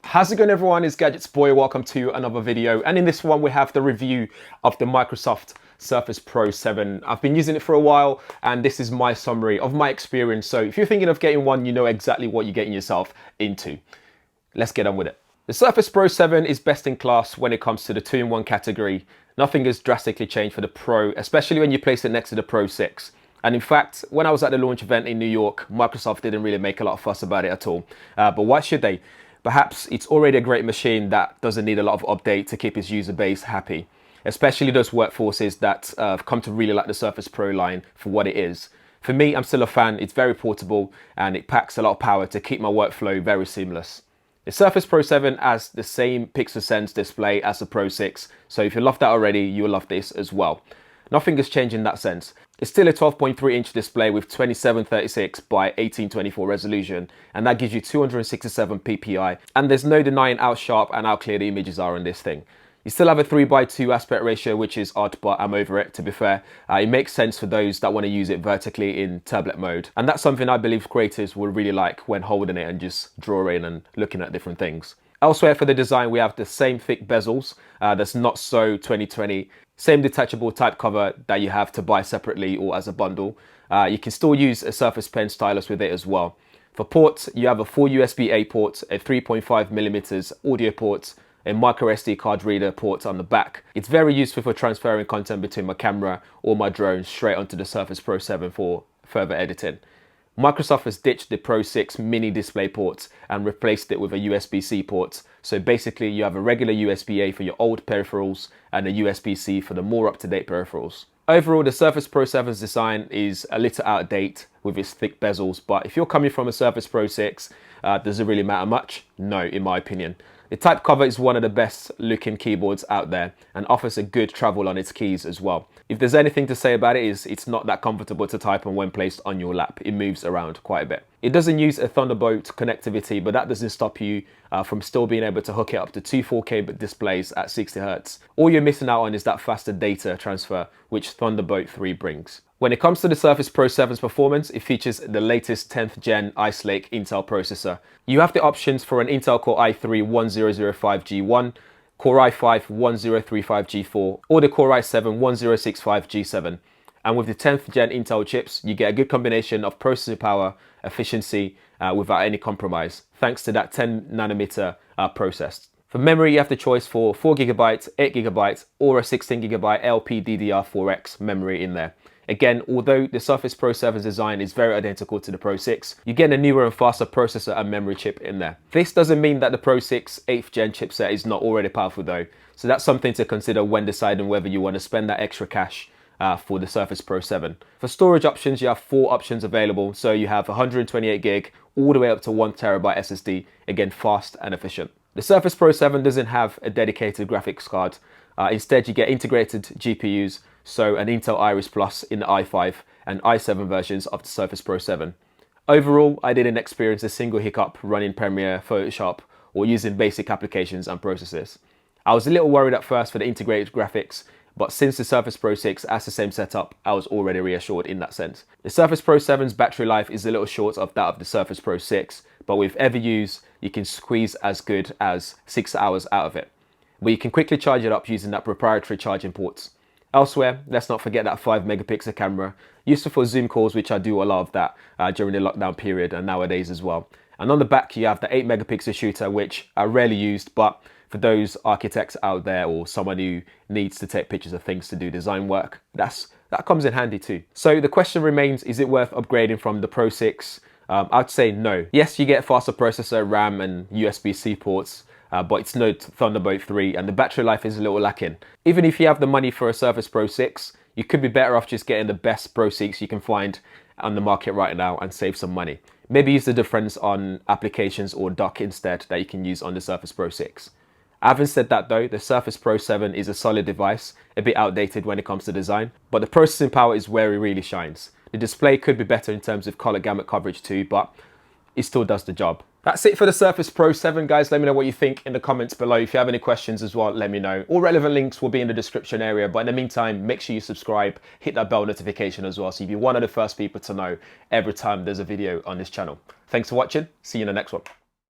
How's it going, everyone? It's GadgetsBoy. Welcome to another video, and in this one we have the review of the Microsoft Surface Pro 7. I've been using it for a while, and this is my summary of my experience. So if you're thinking of getting one, you know exactly what you're getting yourself into. Let's get on with it. The Surface Pro 7 is best in class when it comes to the 2-in-1 category. Nothing has drastically changed for the Pro, especially when you place it next to the Pro 6. And in fact, when I was at the launch event in New York, Microsoft didn't really make a lot of fuss about it at all. But why should they? Perhaps it's already a great machine that doesn't need a lot of update to keep its user base happy, especially those workforces that have come to really like the Surface Pro line for what it is. For me, I'm still a fan. It's very portable and it packs a lot of power to keep my workflow very seamless. The Surface Pro 7 has the same Pixel Sense display as the Pro 6, so if you love that already, you'll love this as well. Nothing has changed in that sense. It's still a 12.3-inch display with 2736 by 1824 resolution, and that gives you 267 ppi, and there's no denying how sharp and how clear the images are on this thing. You still have a 3:2 aspect ratio, which is odd, but I'm over it, to be fair. It makes sense for those that want to use it vertically in tablet mode, and that's something I believe creators will really like when holding it and just drawing and looking at different things. Elsewhere for the design, we have the same thick bezels, that's not so 2020. Same detachable type cover that you have to buy separately or as a bundle. You can still use a Surface Pen stylus with it as well. For ports, you have a full USB-A port, a 3.5mm audio port, a microSD card reader port on the back. It's very useful for transferring content between my camera or my drone straight onto the Surface Pro 7 for further editing. Microsoft has ditched the Pro 6 mini display port and replaced it with a USB-C port. So basically you have a regular USB-A for your old peripherals and a USB-C for the more up-to-date peripherals. Overall, the Surface Pro 7's design is a little out of date with its thick bezels, but if you're coming from a Surface Pro 6, does it really matter much? No, in my opinion. The type cover is one of the best looking keyboards out there and offers a good travel on its keys as well. If there's anything to say about it, is it's not that comfortable to type on when placed on your lap. It moves around quite a bit. It doesn't use a Thunderbolt connectivity, but that doesn't stop you from still being able to hook it up to two 4K displays at 60Hz. All you're missing out on is that faster data transfer, which Thunderbolt 3 brings. When it comes to the Surface Pro 7's performance, it features the latest 10th gen Ice Lake Intel processor. You have the options for an Intel Core i3-1005G1, Core i5-1035G4, or the Core i7-1065G7. And with the 10th gen Intel chips, you get a good combination of processing power, efficiency, without any compromise, thanks to that 10nm process. For memory, you have the choice for 4GB, 8GB, or a 16GB LPDDR4X memory in there. Again, although the Surface Pro 7's design is very identical to the Pro 6, you get a newer and faster processor and memory chip in there. This doesn't mean that the Pro 6 8th gen chipset is not already powerful though, so that's something to consider when deciding whether you want to spend that extra cash for the Surface Pro 7. For storage options, you have 4 options available, so you have 128GB all the way up to 1TB SSD, again fast and efficient. The Surface Pro 7 doesn't have a dedicated graphics card. Instead, you get integrated GPUs, so an Intel Iris Plus in the i5 and i7 versions of the Surface Pro 7. Overall, I didn't experience a single hiccup running Premiere, Photoshop, or using basic applications and processes. I was a little worried at first for the integrated graphics, but since the Surface Pro 6 has the same setup, I was already reassured in that sense. The Surface Pro 7's battery life is a little short of that of the Surface Pro 6, but with every use, you can squeeze as good as 6 hours out of it. But you can quickly charge it up using that proprietary charging ports. Elsewhere, let's not forget that 5-megapixel camera, useful for Zoom calls, which I do a lot of that during the lockdown period and nowadays as well. And on the back, you have the 8-megapixel shooter, which I rarely used, but for those architects out there or someone who needs to take pictures of things to do design work, that comes in handy too. So the question remains, is it worth upgrading from the Pro 6? I'd say no. Yes, you get faster processor, RAM and USB-C ports, but it's no Thunderbolt 3 and the battery life is a little lacking. Even if you have the money for a Surface Pro 6, you could be better off just getting the best Pro 6 you can find on the market right now and save some money. Maybe use the difference on applications or dock instead that you can use on the Surface Pro 6. Having said that though, the Surface Pro 7 is a solid device, a bit outdated when it comes to design, but the processing power is where it really shines. The display could be better in terms of color gamut coverage too, but it still does the job. That's it for the Surface Pro 7, guys. Let me know what you think in the comments below. If you have any questions as well, let me know. All relevant links will be in the description area. But in the meantime, make sure you subscribe, hit that bell notification as well, so you'll be one of the first people to know every time there's a video on this channel. Thanks for watching. See you in the next one.